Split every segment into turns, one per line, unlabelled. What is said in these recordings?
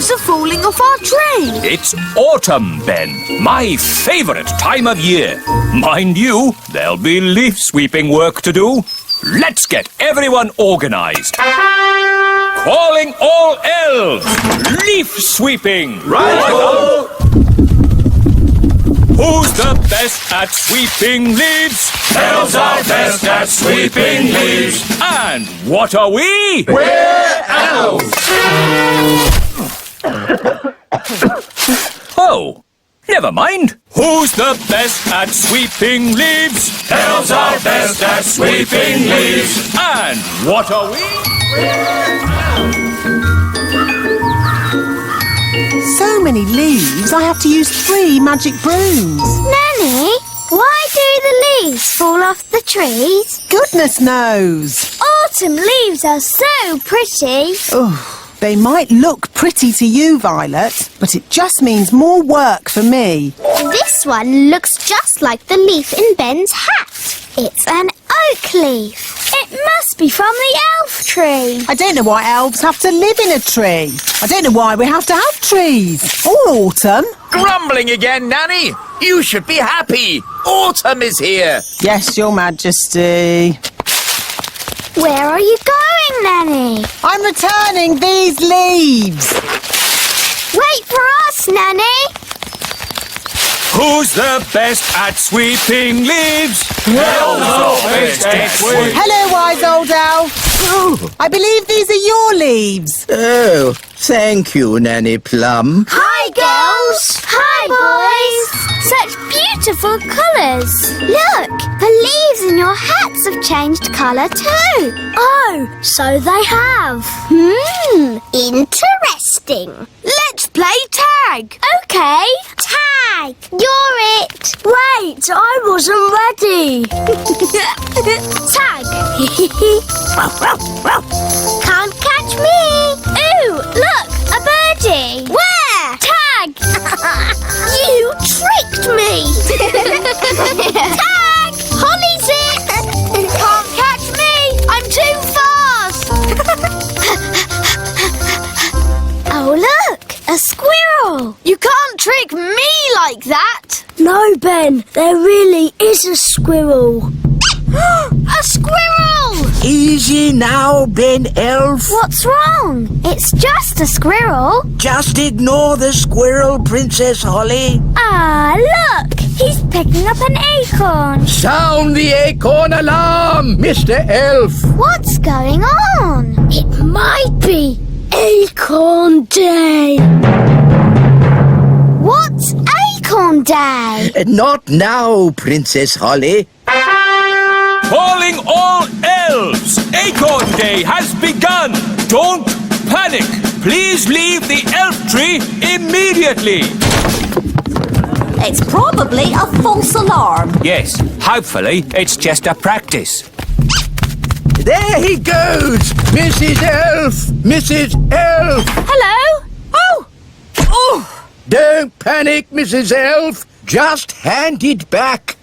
leaves are falling off our tree.
It's autumn, Ben. My favourite time of year. Mind you, there'll be leaf sweeping work to do. Let's get everyone organised. Calling all elves. Leaf sweeping.
Right-o!
Who's the best at sweeping leaves?
Elves are best at sweeping leaves.
And what are we?
We're elves.
Oh, never mind. Who's the best at sweeping leaves?
Elves are best at sweeping leaves.
And what are we?
So many leaves, I have to use 3 magic brooms.
Nanny, why do the leaves fall off the trees?
Goodness knows.
Autumn leaves are so pretty.
Oh, they might look pretty to you, Violet, but it just means more work for me.
This one looks just like the leaf in Ben's hat. It's an oak leaf. It must be from the elf tree.
I don't know why elves have to live in a tree. I don't know why we have to have trees. Or autumn.
Grumbling again, Nanny? You should be happy. Autumn is here.
Yes, Your Majesty.
Where are you going, Nanny?
I'm returning these leaves.
Wait for us, Nanny.
Who's the best at sweeping leaves?
Elves are best at sweeping.
Hello, wise old elf.
Oh,
I believe these are your leaves.
oh, thank you, Nanny Plum.
Hi, girls. Hi, boys. Such beautiful colours. Look, the leaves in your hats have changed colour too. Oh, so they have. Interesting.
Let's play tag.
Okay. Tag. You're it.
Wait, I wasn't ready.
Tag. Can't catch me. Ooh, look, a birdie. Where? Tag.
You tricked me.
Tag. Holly's it.
Can't catch me. I'm too fast.
Oh, look, a squirrel.
You can't trick me like that. No, Ben, there really is a squirrel. A squirrel!
Easy now, Ben Elf.
What's wrong? It's just a squirrel.
Just ignore the squirrel, Princess Holly.
Ah, look, he's picking up an acorn.
Sound the acorn alarm, Mr. Elf.
What's going on?
It might be Acorn Day.
What's Acorn Day?
Not now, Princess Holly.
Calling all elves. Acorn Day has begun. Don't panic. Please leave the elf tree immediately.
It's probably a false alarm.
Yes, hopefully it's just a practice.
There he goes. Mrs. Elf. Mrs. Elf.
Hello? Oh!
Don't panic, Mrs. Elf. Just hand it back.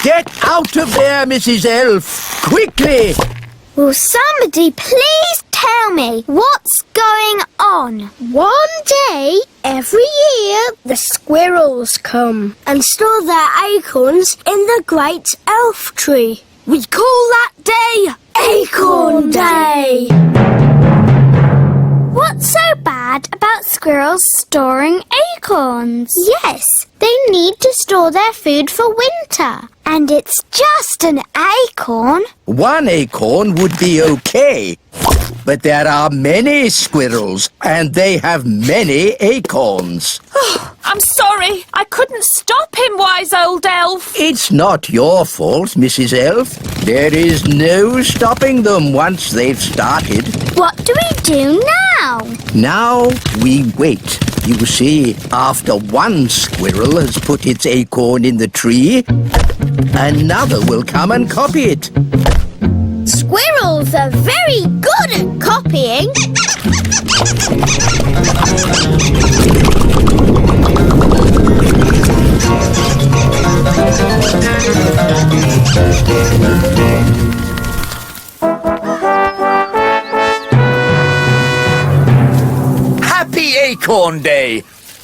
Get out of there, Mrs. Elf. Quickly.
Will somebody please tell me what's going on?
One day, every year, the squirrels come and store their acorns in the great elf tree. We call that day Acorn Day.
What's so bad about squirrels storing acorns? Yes, they need to store their food for winter. And it's just an acorn.
1 acorn would be okay. But there are many squirrels, and they have many acorns.
I'm sorry, I couldn't stop him, wise old elf.
It's not your fault, Mrs. Elf. There is no stopping them once they've started.
What do we do now?
Now we wait. You see, after one squirrel has put its acorn in the tree, another will come and copy it.
Squirrels are very good at copying.
Acorn Day.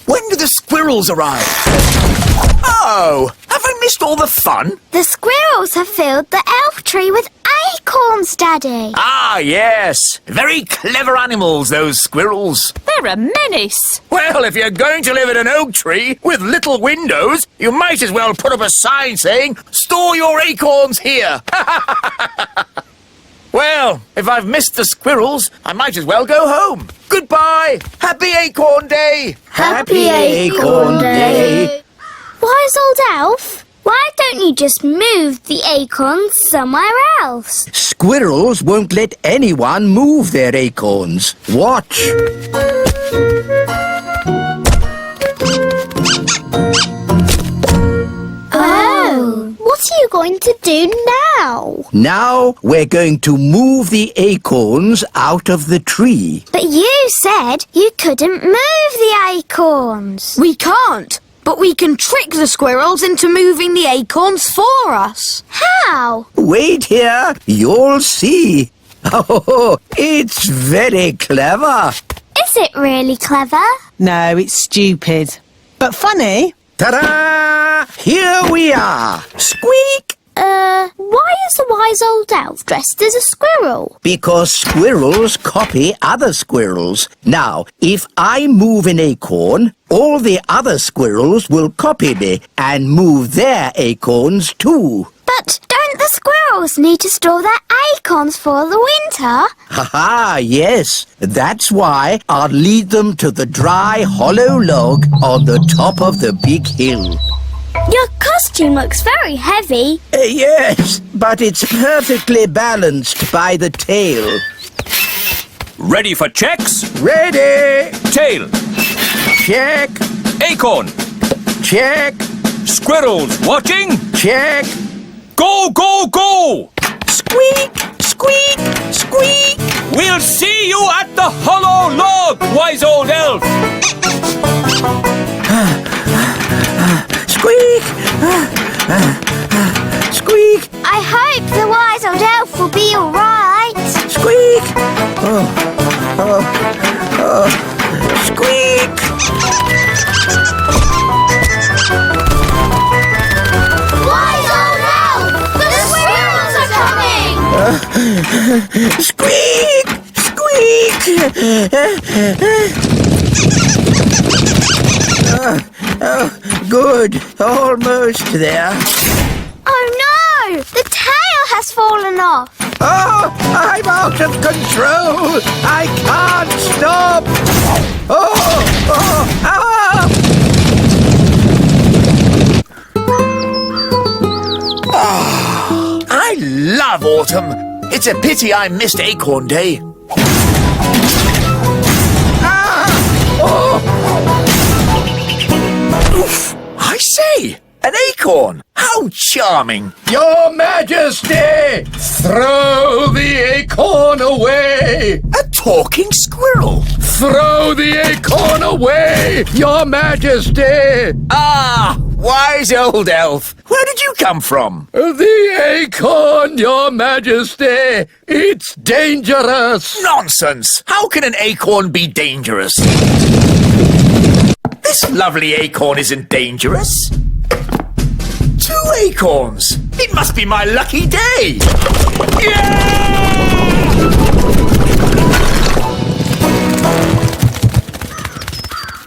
When do the squirrels arrive? Oh, have I missed all the fun?
The squirrels have filled the elf tree with acorns, Daddy.
Ah, yes. Very clever animals, those squirrels.
They're a menace.
Well, if you're going to live in an oak tree with little windows, you might as well put up a sign saying, "Store your acorns here." Well, if I've missed the squirrels, I might as well go home. Goodbye. Happy Acorn Day.
Happy Acorn Day.
Wise old elf, why don't you just move the acorns somewhere else?
Squirrels won't let anyone move their acorns. Watch.
Oh, what are you going to do now?
Now we're going to move the acorns out of the tree.
But you said you couldn't move the acorns.
We can't, but we can trick the squirrels into moving the acorns for us.
How?
Wait here, you'll see. Oh, it's very clever.
Is it really clever?
No, it's stupid. But funny.
Ta-da! Here we are. Squeak!
Why is the wise old elf dressed as a squirrel?
Because squirrels copy other squirrels. Now, if I move an acorn, all the other squirrels will copy me and move their acorns too.
But don't the squirrels need to store their acorns for the winter?
Ha-ha, yes. That's why I'll lead them to the dry, hollow log on the top of the big hill.
Your costume looks very heavy.
Yes, but it's perfectly balanced by the tail.
Ready for checks?
Ready!
Tail.
Check!
Acorn.
Check!
Squirrels watching?
Check!
Go, go, go!
Squeak! Squeak! Squeak!
We'll see you at the hollow log, wise old elf!
Squeak! Squeak!
I hope the wise old elf will be all right.
Squeak! Squeak!
Wise old elf! The squirrels are coming!
Squeak! Squeak! Good. Almost there.
Oh no! The tail has fallen off.
Oh, I'm out of control. I can't stop.
I love autumn. It's a pity I missed Acorn Day. Oof! I say, an acorn. How charming.
Your Majesty, throw the acorn away.
A talking squirrel.
Throw the acorn away, Your Majesty.
Ah, wise old elf. Where did you come from?
The acorn, Your Majesty. It's dangerous.
Nonsense. How can an acorn be dangerous? This lovely acorn isn't dangerous. 2 acorns. It must be my lucky day. Yeah!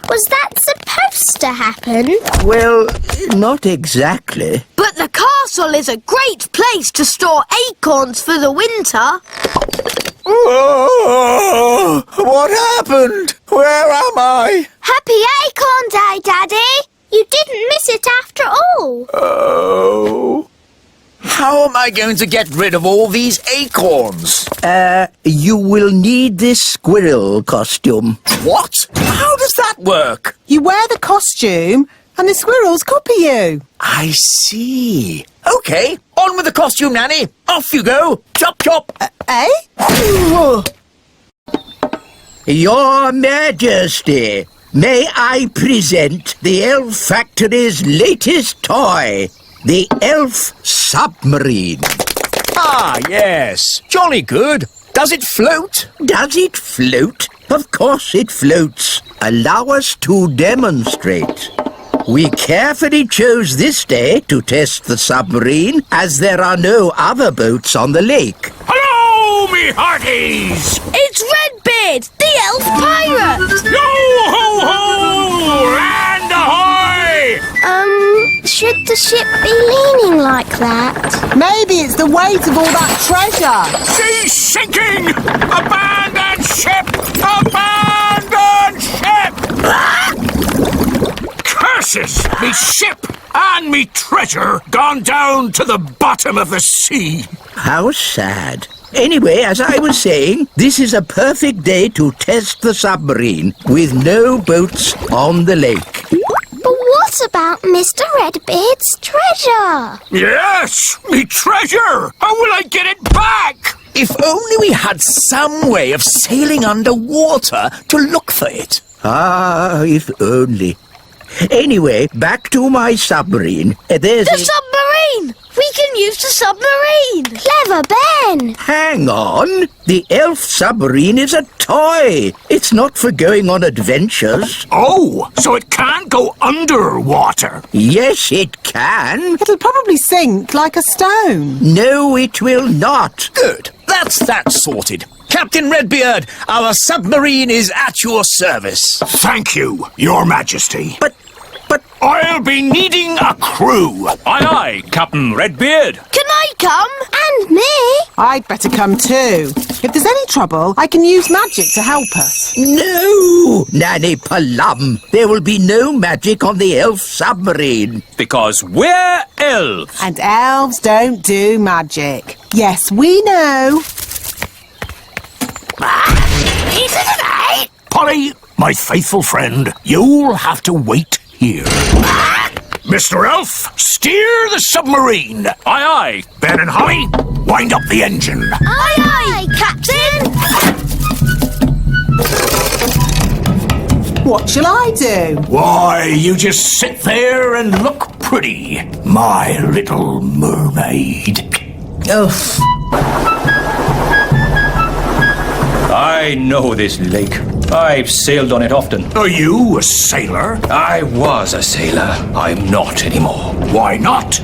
Was that supposed to happen?
Well, not exactly.
But the castle is a great place to store acorns for the winter.
Oh, what happened? Where am I?
Happy Acorn Day, Daddy! You didn't miss it after all.
Oh. How am I going to get rid of all these acorns?
You will need this squirrel costume.
What? How does that work?
You wear the costume and the squirrels copy you.
I see. Okay, on with the costume, Nanny. Off you go. Chop, chop.
Eh?
Your Majesty, may I present the Elf Factory's latest toy, the Elf Submarine.
Ah, yes. Jolly good. Does it float?
Does it float? Of course it floats. allow us to demonstrate. We carefully chose this day to test the submarine, as there are no other boats on the lake.
Hello, me hearties!
It's Redbeard, the Elf Pirate!
Yo-ho-ho! Land ahoy!
Should the ship be leaning like that?
Maybe it's the weight of all that treasure.
She's sinking! Abandon ship! Abandon ship! Curses! Me ship and me treasure gone down to the bottom of the sea.
How sad. Anyway, as I was saying, this is a perfect day to test the submarine, with no boats on the lake.
But what about Mr. Redbeard's treasure?
Yes, me treasure! How will I get it back?
If only we had some way of sailing underwater to look for it.
Ah, if only. Anyway, back to my submarine. There's
The submarine! We can use the submarine!
Clever Ben!
Hang on. The Elf Submarine is a toy. It's not for going on adventures.
Oh, so it can't go underwater.
Yes, it can.
It'll probably sink like a stone.
No, it will not.
Good. That's that sorted. Captain Redbeard, our submarine is at your service.
Thank you, Your Majesty.
But
I'll be needing a crew.
Aye, aye, Captain Redbeard.
Can I come?
And me!
I'd better come too. If there's any trouble, I can use magic to help us.
no, Nanny Plum. There will be no magic on the Elf Submarine.
Because we're elves.
And elves don't do magic. Yes, we know.
Polly, my faithful friend, you'll have to wait here. Mr. Elf, steer the submarine.
Aye, aye.
Ben and Holly, wind up the engine.
Aye, aye, Captain!
What shall I do?
Why, you just sit there and look pretty, my little mermaid.
Ugh.
I know this lake. I've sailed on it often.
Are you a sailor?
I was a sailor. I'm not anymore.
Why not?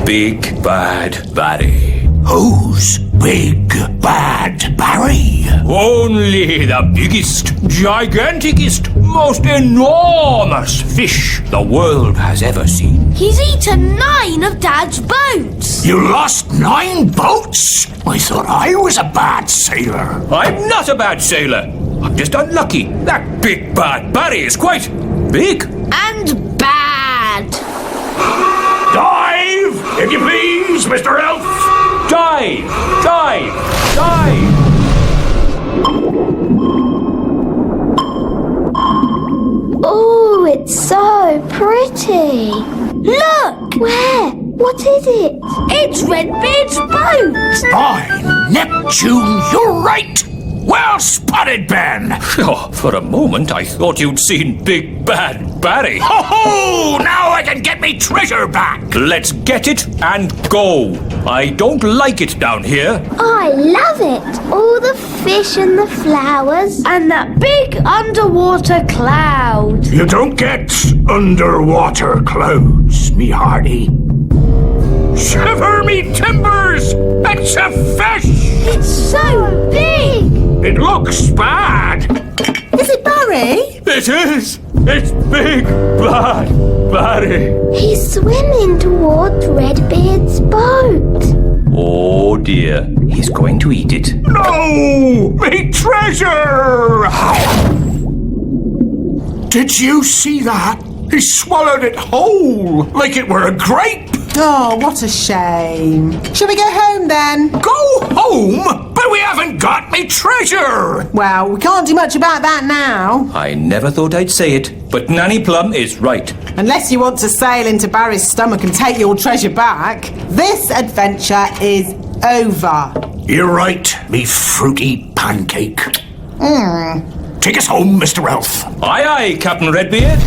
Big Bad Barry.
Who's Big Bad Barry?
Only the biggest, giganticest, most enormous fish the world has ever seen.
He's eaten 9 of Dad's boats!
You lost 9 boats? I thought I was a bad sailor.
I'm not a bad sailor. I'm just unlucky. That Big Bad Barry is quite big.
And bad!
Dive, if you please, Mr. Elf.
Dive! Dive! Dive!
Oh, it's so pretty.
Look!
Where? What is it?
It's Redbeard's boat!
By Neptune, you're right. Well spotted, Ben.
Oh, for a moment I thought you'd seen Big Bad Barry.
Ho ho! Now I can get me treasure back.
Let's get it and go. I don't like it down here.
I love it. All the fish and the flowers.
And that big underwater cloud.
You don't get underwater clouds, me hearty. Shiver me timbers! It's a fish!
It's so big!
It looks bad.
Is it Barry?
It is! It's Big Bad Barry!
He's swimming towards Redbeard's boat.
Oh dear, he's going to eat it.
No! Me treasure! Did you see that? He swallowed it whole, like it were a grape.
Oh, what a shame. Shall we go home then?
Go home? But we haven't got me treasure.
Well, we can't do much about that now.
I never thought I'd say it, but Nanny Plum is right.
Unless you want to sail into Barry's stomach and take your treasure back, this adventure is over.
You're right, me fruity pancake. Take us home, Mr. Elf.
Aye, aye, Captain Redbeard.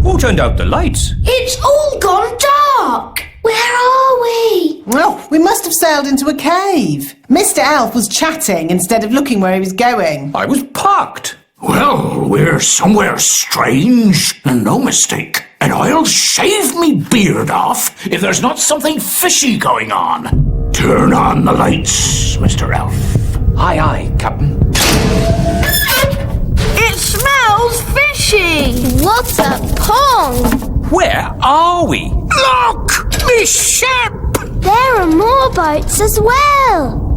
Who turned out the lights?
It's all gone dark!
Where are we?
Well, we must have sailed into a cave. Mr. Elf was chatting instead of looking where he was going.
I was parked.
Well, we're somewhere strange, and no mistake. And I'll shave me beard off if there's not something fishy going on. Turn on the lights, Mr. Elf.
Aye, aye, Captain.
It smells fishy.
What a pong!
Where are we?
Look! Me ship!
There are more boats as well.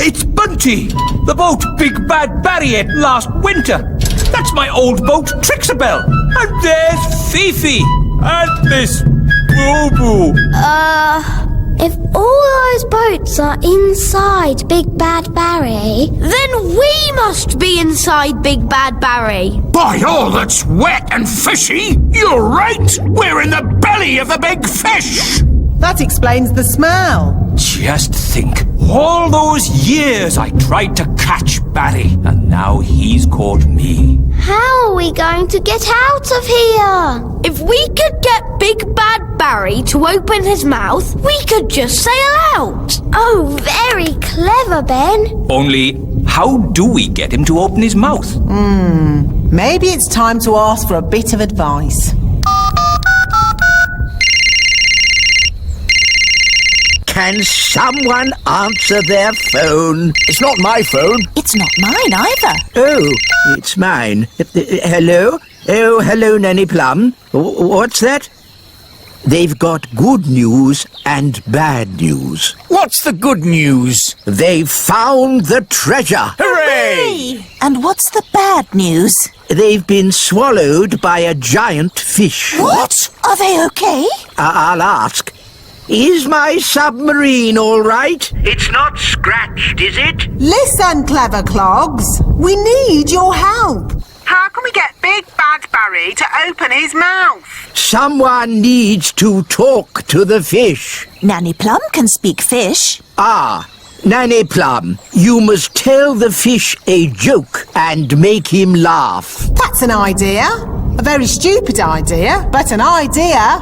It's Bunty, the boat Big Bad Barry ate last winter. That's my old boat, Trixabel. And there's Fifi. And Miss Boo Boo.
If all those boats are inside Big Bad Barry,
Then we must be inside Big Bad Barry.
By all that's wet and fishy, you're right! We're in the belly of the big fish!
That explains the smell.
Just think, all those years I tried to catch Barry, and now he's caught me.
how are we going to get out of here?
If we could get Big Bad Barry to open his mouth, we could just sail out.
Oh, very clever, Ben.
Only, how do we get him to open his mouth?
Maybe it's time to ask for a bit of advice.
Can someone answer their phone?
It's not my phone.
It's not mine either.
Oh, it's mine. Hello? Oh, hello, Nanny Plum. What's that? They've got good news and bad news.
What's the good news?
They've found the treasure.
Hooray!
And what's the bad news?
They've been swallowed by a giant fish.
What? Are they okay?
I'll ask. Is my submarine all right?
It's not scratched, is it?
Listen, clever clogs. We need your help.
How can we get Big Bad Barry to open his mouth?
Someone needs to talk to the fish.
Nanny Plum can speak fish.
Ah, Nanny Plum, you must tell the fish a joke and make him laugh.
That's an idea. A very stupid idea, but an idea.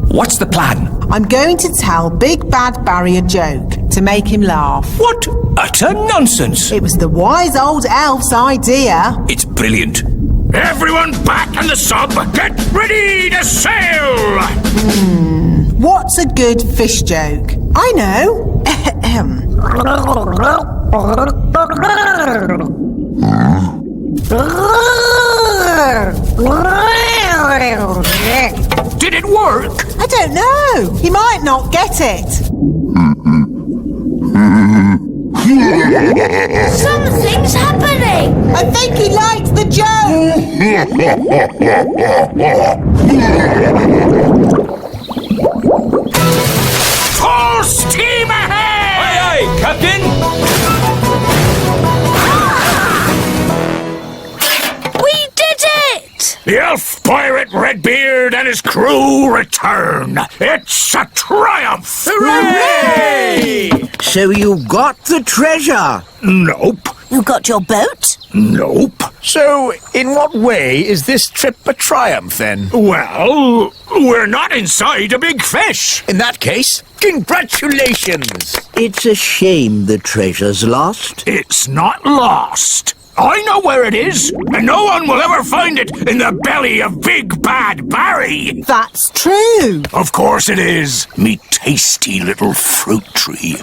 What's the plan?
I'm going to tell Big Bad Barry a joke to make him laugh.
What utter nonsense!
It was the wise old elf's idea.
It's brilliant.
Everyone back in the sub! Get ready to sail!
What's a good fish joke? I know.
Did it work?
I don't know. He might not get it.
Something's happening.
I think he liked the joke.
Full steam ahead!
Aye, aye, Captain!
We did it!
The elf pirate Redbeard and his crew return. It's a triumph!
Hooray!
So you got the treasure?
Nope.
You got your boat?
Nope.
So, in what way is this trip a triumph, then?
Well, we're not inside a big fish.
In that case, congratulations!
It's a shame the treasure's lost.
It's not lost. I know where it is, and no one will ever find it in the belly of Big Bad Barry.
That's true.
Of course it is, me tasty little fruit tree.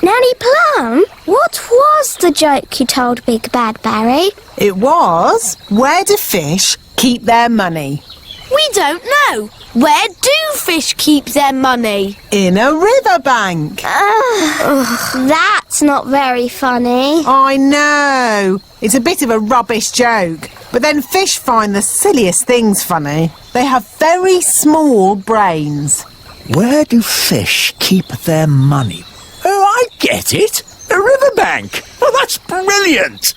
Nanny Plum, what was the joke you told Big Bad Barry?
It was, where do fish keep their money?
We don't know. Where do fish keep their money?
In a riverbank.
That's not very funny.
I know. It's a bit of a rubbish joke. But then fish find the silliest things funny. They have very small brains.
Where do fish keep their money? Oh, I get it! A riverbank! Oh, that's brilliant!